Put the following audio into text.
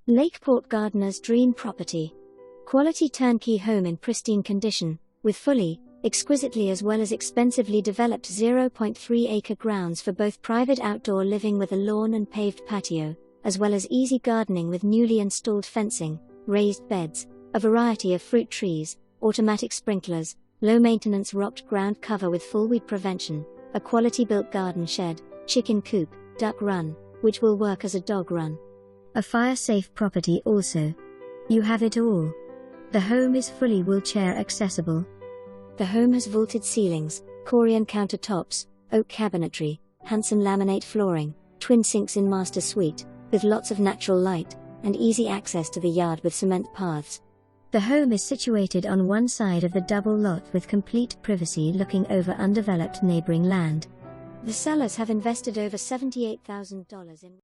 LAKEPORT Gardener'S Dream Property. Quality turnkey home in pristine condition, with fully, exquisitely as well as expensively developed 0.3-acre grounds for both private outdoor living with a lawn and paved patio, as well as easy gardening with newly installed fencing, raised beds, a variety of fruit trees, automatic sprinklers, low-maintenance rocked ground cover with full weed prevention, a quality-built garden shed, chicken coop, duck run, which will work as a dog run. A fire-safe property also. You have it all. The home is fully wheelchair accessible. The home has vaulted ceilings, corian countertops, oak cabinetry, handsome laminate flooring, twin sinks in master suite, with lots of natural light, and easy access to the yard with cement paths. The home is situated on one side of the double lot with complete privacy looking over undeveloped neighboring land. The sellers have invested over $78,000 in